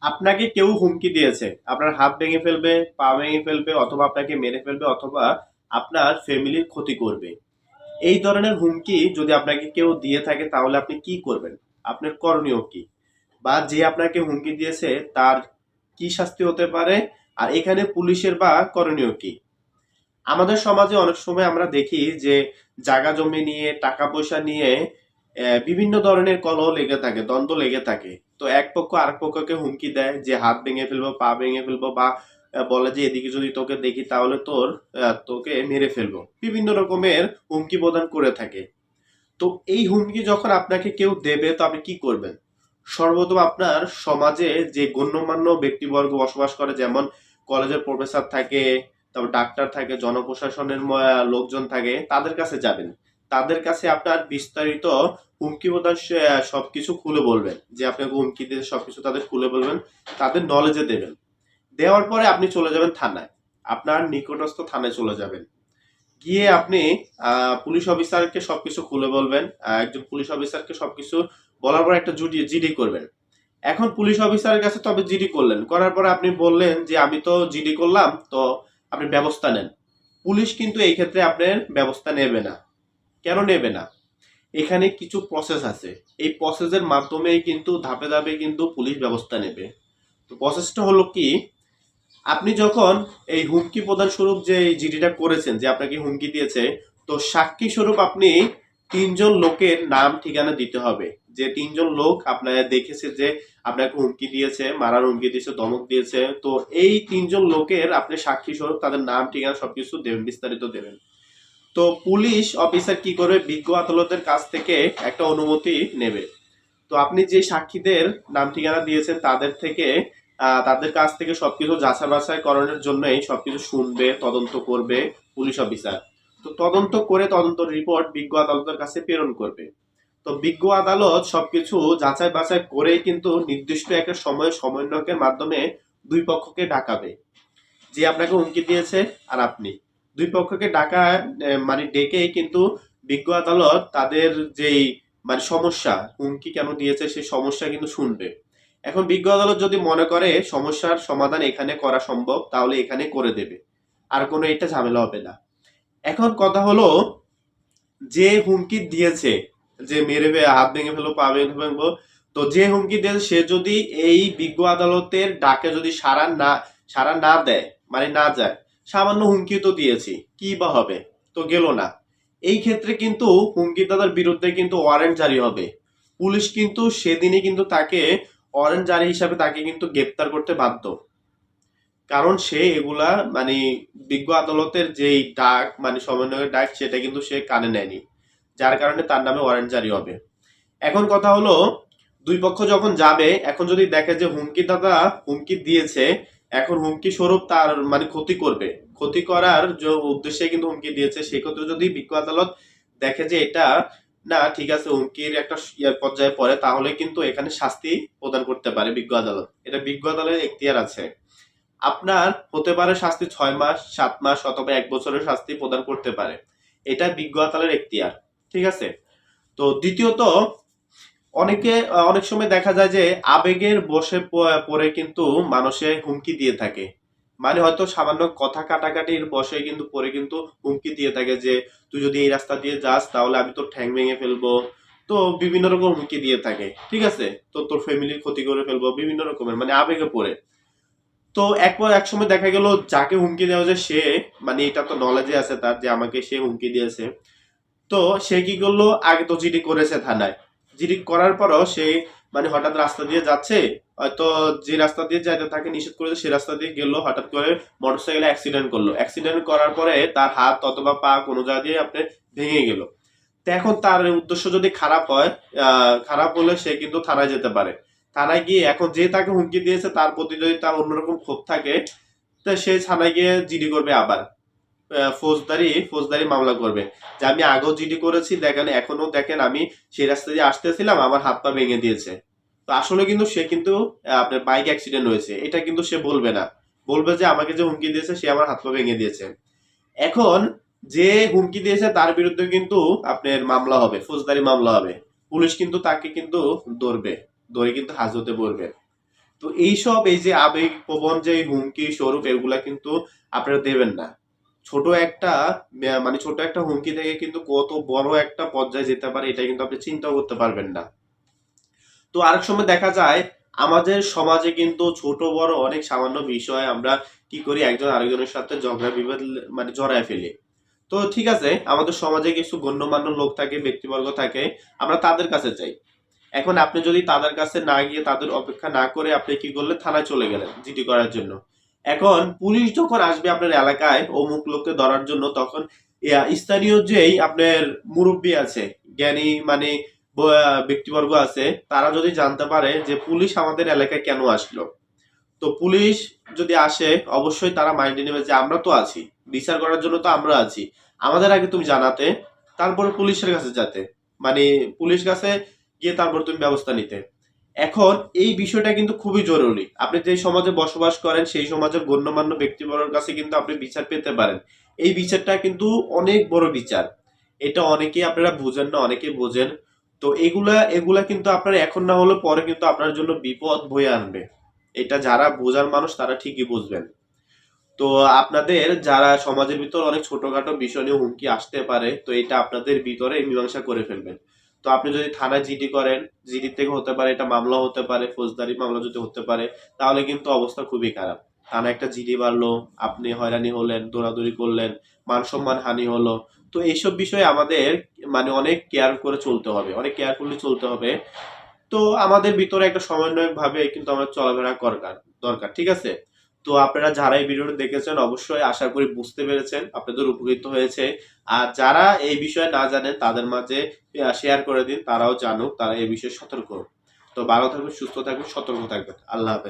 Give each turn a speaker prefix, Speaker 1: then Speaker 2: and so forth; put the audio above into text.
Speaker 1: আপনাকে কেউ হুমকি দিয়েছে, আপনার হাত ভেঙে ফেলবে, পা ভেঙে ফেলবে, অথবা আপনাকে মেরে ফেলবে, অথবা আপনার ফ্যামিলির ক্ষতি করবে। এই ধরনের হুমকি যদি আপনাকে কেউ দিয়ে থাকে তাহলে আপনি কি করবেন? আপনার করণীয় কি? বা যে আপনাকে হুমকি দিয়েছে তার কি শাস্তি হতে পারে? আর এখানে পুলিশের বা করণীয় কি? আমাদের সমাজে অনেক সময় আমরা দেখি যে জায়গা জমি নিয়ে, টাকা পয়সা নিয়ে বিভিন্ন ধরনের কলহ লেগে থাকে, দ্বন্দ্ব লেগে থাকে। তো এক পক্ষ আরেক পক্ষকে হুমকি দেয় যে হাত ভেঙে ফেলবো, পা ভেঙে ফেলবো, বা বলে যে এদিকে যদি তোকে দেখি তাহলে তোকে মেরে ফেলবো। বিভিন্ন রকমের হুমকি প্রদান করে থাকে। তো এই হুমকি যখন আপনাকে কেউ দেবে তো আপনি কি করবেন? সর্বপ্রথম আপনার সমাজে যে গণ্যমান্য ব্যক্তিবর্গ বসবাস করে, যেমন কলেজের প্রফেসর থাকে, তারপর ডাক্তার থাকে, জনপ্রশাসনের লোকজন থাকে, তাদের কাছে যাবেন। তাদের কাছে আপনার বিস্তারিত হুমকি প্রদান সবকিছু খুলে বলবেন, যে আপনাকে হুমকি দিয়ে সবকিছু তাদের খুলে বলবেন, তাদের নলেজে দেবেন। দেওয়ার পরে আপনি চলে যাবেন থানায়। আপনার নিকটস্থ থানায় চলে যাবেন। গিয়ে আপনি পুলিশ অফিসারকে সবকিছু খুলে বলবেন। একজন পুলিশ অফিসারকে সবকিছু বলার পর একটা জিডি করবেন। এখন পুলিশ অফিসারের কাছে তবে জিডি করলেন, করার পরে আপনি বললেন যে আমি তো জিডি করলাম, তো আপনি ব্যবস্থা নেন। পুলিশ কিন্তু এই ক্ষেত্রে আপনার ব্যবস্থা নেবে না। কেন নেবে না? এখানে কিছু প্রসেস আছে। এই প্রসেসের মাধ্যমেই কিন্তু ধাপে ধাপে কিন্তু পুলিশ ব্যবস্থা নেবে। তো প্রসেসটা হলো কি, আপনি যখন এই হুমকি প্রদান স্বরূপ যে এই জিডিটা করেছেন, যে আপনাকে হুমকি দিয়েছে, তো সাক্ষী স্বরূপ আপনি তিনজন লোকের নাম ঠিকানা দিতে হবে। যে তিনজন লোক আপনার দেখেছে যে আপনাকে হুমকি দিয়েছে, মারার হুমকি দিয়েছে, ধমক দিয়েছে, তো এই তিনজন লোকের আপনি সাক্ষী স্বরূপ তাদের নাম ঠিকানা সবকিছু দেবেন, বিস্তারিত দেবেন। তো পুলিশ অফিসার কি করবে, বিজ্ঞ আদালতের কাছ থেকে একটা অনুমতি নেবে। তো আপনি যে সাক্ষীদের নাম ঠিকানা দিয়েছেন তাদের থেকে তাদের কাছ থেকে সবকিছু যাচাই বাছাই করানোর জন্যই সবকিছু শুনবে, তদন্ত করবে পুলিশ অফিসার। তো তদন্ত করে তদন্ত রিপোর্ট বিজ্ঞ আদালতের কাছে প্রেরণ করবে। তো বিজ্ঞ আদালত সবকিছু যাচাই বাছাই করে কিন্তু নির্দিষ্ট একটা সময় সমন্বয়কের মাধ্যমে দুই পক্ষকে ডাকাবে, যে আপনাকে হুমকি দিয়েছে আর আপনি। দুই পক্ষকে ডাকা মানে ডেকেই কিন্তু বিজ্ঞ আদালত তাদের যেই মানে সমস্যা, হুমকি কেন দিয়েছে সেই সমস্যা কিন্তু শুনবে। এখন বিজ্ঞ আদালত যদি মনে করে সমস্যার সমাধান এখানে করা সম্ভব, তাহলে এখানে করে দেবে। আর কোনো এটা ঝামেলা হবে না। এখন কথা হলো, যে হুমকি দিয়েছে, যে মেরে হাত ভেঙে ফেলবো, পা ভেঙে ফেলবো, তো যে হুমকি দিয়েছে সে যদি এই বিজ্ঞ আদালতের ডাকে যদি সাড়া না দেয়, মানে না যায়, সামান্য হুমকি তো দিয়েছি, কি বা হবে, তো গেল না। এই ক্ষেত্রে কিন্তু হুমকিদাতার বিরুদ্ধে কিন্তু ওয়ারেন্ট জারি হবে। পুলিশ কিন্তু সেদিনই কিন্তু তাকে ওয়ারেন্ট জারি হিসাবে তাকে কিন্তু গ্রেপ্তার করতে বাধ্য। কারণ সে এগুলা মানে বিজ্ঞ আদালতের যেই ডাক, মানে সমন্বয়ের ডাক, সেটা কিন্তু সে কানে নেয়নি, যার কারণে তার নামে ওয়ারেন্ট জারি হবে। এখন কথা হলো, দুই পক্ষ যখন যাবে, এখন যদি দেখে যে হুমকিদাতা হুমকি দিয়েছে, এখন হুমকি স্বরূপ তার মানে ক্ষতি করবে, ক্ষতি করার যে উদ্দেশ্যে কিন্তু হুমকি দিয়েছে, সেক্ষেত্রে যদি বিজ্ঞ আদালত দেখে যে এটা না ঠিক আছে, হুমকির একটা পর্যায়ে পড়ে, তাহলে কিন্তু এখানে শাস্তি প্রদান করতে পারে বিজ্ঞ আদালত। এটা বিজ্ঞ আদালতের এখতিয়ার আছে। আপনার হতে পারে শাস্তি 6 মাস, 7 মাস, অথবা 1 বছরের শাস্তি প্রদান করতে পারে। এটা বিজ্ঞ আদালতের এখতিয়ার। ঠিক আছে। তো দ্বিতীয়ত, অনেক সময় দেখা যায় যে আবেগের বশে পড়ে কিন্তু মানুষে হুমকি দিয়ে থাকে। মানে হয়তো সামান্য কথা কাটাকাটির বশে কিন্তু পরে কিন্তু হুমকি দিয়ে থাকে যে তুই যদি এই রাস্তা দিয়ে যাস তাহলে আমি তোর ঠ্যাং ভেঙে ফেলবো। তো বিভিন্ন রকম হুমকি দিয়ে থাকে। ঠিক আছে। তো তোর ফ্যামিলির ক্ষতি করে ফেলবো, বিভিন্ন রকমের মানে আবেগে পড়ে। তো এক সময় দেখা গেল যাকে হুমকি দেওয়া যায় সে মানে এটা তো নলেজে আছে তার যে আমাকে সে হুমকি দিয়েছে। তো সে কি করলো, আগে তো জিডি করেছে থানায়। জিডি করার পরও সে মানে হঠাৎ রাস্তা দিয়ে যাচ্ছে, হয়তো যে রাস্তা দিয়ে যাইতে তাকে নিষেধ করেছে সে রাস্তা দিয়ে গেল, হঠাৎ করে মোটরসাইকেলে অ্যাক্সিডেন্ট করলো। অ্যাক্সিডেন্ট করার পরে তার হাত অথবা পা কোনো জায়গা দিয়ে আপনি ভেঙে গেল। তো এখন তার উদ্দেশ্য যদি খারাপ হয়, খারাপ হলে সে কিন্তু থানায় যেতে পারে। থানায় গিয়ে এখন যে তাকে হুমকি দিয়েছে তার প্রতি যদি তার অন্যরকম ক্ষোভ থাকে, তো সে থানায় গিয়ে জিডি করবে আবার। ফৌজদারি মামলা করবে, যে আমি আগেও জিডি করেছি, দেখেন এখনো দেখেন আমি সেই রাস্তা দিয়ে আসতেছিলাম, আমার হাত পা ভেঙে দিয়েছে। তো আসলে কিন্তু সে কিন্তু আপনার বাইক অ্যাক্সিডেন্ট হয়েছে, এটা কিন্তু সে বলবে না। বলবে যে আমাকে যে হুমকি দিয়েছে সে আমার হাত পা ভেঙে দিয়েছে। এখন যে হুমকি দিয়েছে তার বিরুদ্ধে কিন্তু আপনার মামলা হবে, ফৌজদারি মামলা হবে। পুলিশ কিন্তু তাকে কিন্তু ধরবে, ধরে কিন্তু হাজতে পড়বে। তো এইসব এই যে আবেগ প্রবণ যে হুমকি স্বরূপ এগুলা কিন্তু আপনারা দেবেন না। ছোট একটা মানে ছোট একটা হুমকি থেকে কিন্তু কত বড় একটা পর্যায়ে যেতে পারে এটা কিন্তু আপনি চিন্তাও করতে পারবেন না। তো আরেক সময় দেখা যায় আমাদের সমাজে কিন্তু ছোট বড় অনেক সামান্য বিষয়ে আমরা কি করি, একজন আরেকজনের সাথে ঝগড়া বিবাদ মানে জড়ায় ফেলি। তো ঠিক আছে, আমাদের সমাজে কিছু গণ্যমান্য লোক থাকে, ব্যক্তিবর্গ থাকে, আমরা তাদের কাছে যাই। এখন আপনি যদি তাদের কাছে না গিয়ে তাদের অপেক্ষা না করে আপনি কি করলেন, থানায় চলে গেলেন জিডি করার জন্য। এখন পুলিশ যখন আসবে আপনার এলাকায় অমুক লোককে ধরার জন্য, তখন স্থানীয় যেই আপনার মুরব্বী আছে, জ্ঞানী মানে ব্যক্তিবর্গ আছে, তারা যদি জানতে পারে যে পুলিশ আমাদের এলাকায় কেন আসলো, তো পুলিশ যদি আসে অবশ্যই তারা মাইন্ডে নেবে যে আমরা তো আছি, বিচার করার জন্য তো আমরা আছি, আমাদের আগে তুমি জানাতে, তারপরে পুলিশের কাছে যেতে, মানে পুলিশ কাছে গিয়ে তারপর তুমি ব্যবস্থা নিতে। এখন এই বিষয়টা কিন্তু খুবই জরুরি। আপনি যে সমাজে বসবাস করেন সেই সমাজের গণ্যমান্য ব্যক্তিবর্গের কাছে কিন্তু আপনি বিচার পেতে পারেন। এই বিচারটা কিন্তু অনেক বড় বিচার। এটা অনেকেই আপনারা বুঝেন না, অনেকেই বোঝেন। তো এগুলা এগুলা কিন্তু আপনার এখন না হলে পরে কিন্তু আপনার জন্য বিপদ বয়ে আনবে। এটা যারা বোঝার মানুষ তারা ঠিকই বুঝবেন। তো আপনাদের যারা সমাজের ভিতর অনেক ছোটখাটো বিষয় নিয়ে হুমকি আসতে পারে, তো এটা আপনাদের ভিতরে মীমাংসা করে ফেলবেন। তো আপনি যদি থানায় জিডি করেন, জিডি থেকে হতে পারে এটা মামলা হতে পারে, ফৌজদারি মামলা যদি হতে পারে, তাহলে কিন্তু অবস্থা খুবই খারাপ। থানায় একটা জিডি বাড়লো, আপনি হয়রানি হলেন, দৌড়াদৌড়ি করলেন, মান সম্মান হানি হলো। তো এইসব বিষয়ে আমাদের মানে অনেক কেয়ার করে চলতে হবে, অনেক কেয়ারফুলি চলতে হবে। তো আমাদের ভিতরে একটা সমন্বয় ভাবে কিন্তু আমরা চলাফেরা দরকার দরকার, ঠিক আছে? তো আপনারা যারা এই ভিডিওটা দেখেছেন অবশ্যই আশা করি বুঝতে পেরেছেন, আপনাদের উপকৃত হয়েছে। আর যারা এই বিষয়ে না জানেন তাদের মাঝে শেয়ার করে দিন, তারাও জানুক, তারা এই বিষয়ে সতর্ক হোক। তো ভালো থাকবেন, সুস্থ থাকবেন, সতর্ক থাকবেন। আল্লাহ হাফেজ।